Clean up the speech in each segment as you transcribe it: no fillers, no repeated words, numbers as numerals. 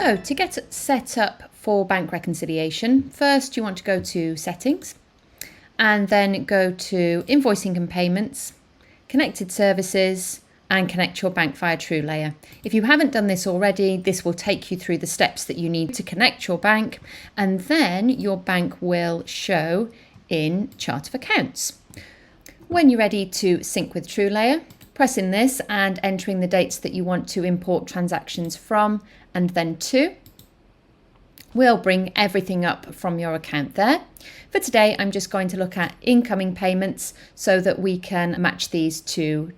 So to get set up for bank reconciliation, first you want to go to Settings and then go to Invoicing and Payments, Connected Services, and connect your bank via TrueLayer. If you haven't done this already, this will take you through the steps that you need to connect your bank, and then your bank will show in Chart of Accounts. When you're ready to sync with TrueLayer, pressing this and entering the dates that you want to import transactions from and then to, will bring everything up from your account there. For today, I'm just going to look at incoming payments so that we can match these to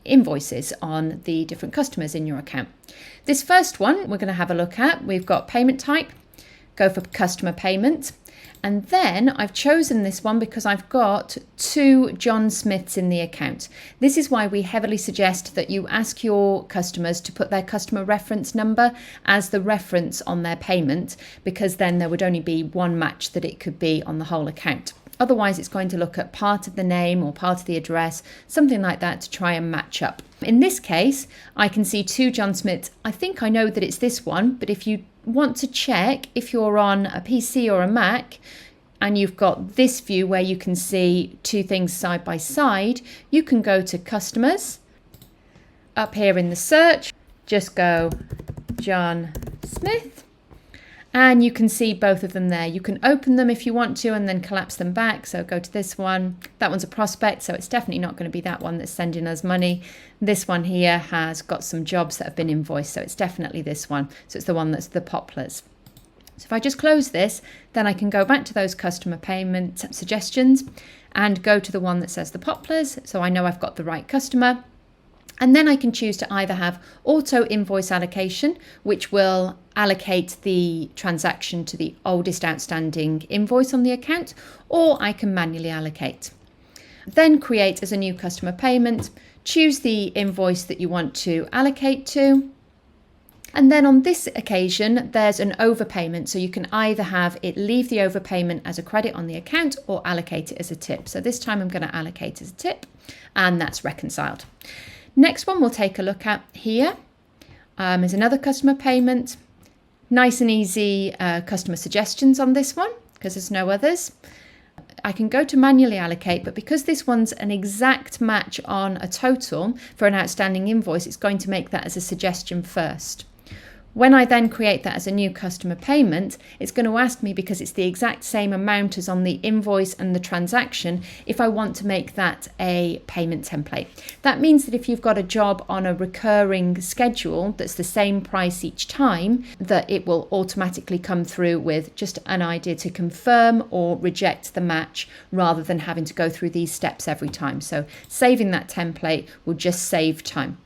invoices on the different customers in your account. This first one we're going to have a look at. We've got payment type, go for customer payment, and then I've chosen this one because I've got 2 John Smiths in the account. This is why we heavily suggest that you ask your customers to put their customer reference number as the reference on their payment, because then there would only be one match that it could be on the whole account. Otherwise, it's going to look at part of the name or part of the address, something like that, to try and match up. In this case, I can see 2 John Smiths. I think I know that it's this one, but if you want to check, if you're on a PC or a Mac and you've got this view where you can see 2 things side by side, you can go to Customers. Up here in the search, just go John Smith. And you can see both of them there. You can open them if you want to and then collapse them back. So go to this one. That one's a prospect, so it's definitely not going to be that one that's sending us money. This one here has got some jobs that have been invoiced, so it's definitely this one. So it's the one that's the Poplars. So if I just close this, then I can go back to those customer payment suggestions and go to the one that says the Poplars. So I know I've got the right customer. And then I can choose to either have auto invoice allocation, which will allocate the transaction to the oldest outstanding invoice on the account, or I can manually allocate. Then create as a new customer payment, choose the invoice that you want to allocate to. And then on this occasion, there's an overpayment. So you can either have it leave the overpayment as a credit on the account or allocate it as a tip. So this time I'm going to allocate as a tip, and that's reconciled. Next one we'll take a look at here is another customer payment. Nice and easy customer suggestions on this one because there's no others. I can go to manually allocate, but because this one's an exact match on a total for an outstanding invoice, it's going to make that as a suggestion first. When I then create that as a new customer payment, it's going to ask me, because it's the exact same amount as on the invoice and the transaction, if I want to make that a payment template. That means that if you've got a job on a recurring schedule that's the same price each time, that it will automatically come through with just an idea to confirm or reject the match rather than having to go through these steps every time. So saving that template will just save time.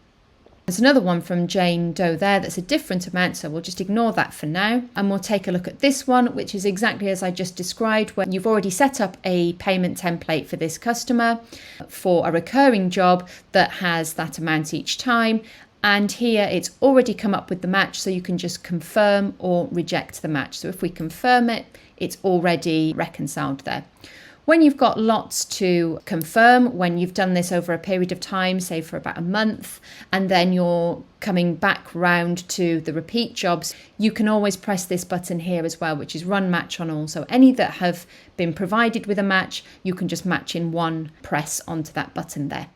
There's another one from Jane Doe there that's a different amount, so we'll just ignore that for now. And we'll take a look at this one, which is exactly as I just described, where you've already set up a payment template for this customer for a recurring job that has that amount each time. And here it's already come up with the match, so you can just confirm or reject the match. So if we confirm it, it's already reconciled there. When you've got lots to confirm, when you've done this over a period of time, say for about a month, and then you're coming back round to the repeat jobs, you can always press this button here as well, which is Run Match on All. So any that have been provided with a match, you can just match in one press onto that button there.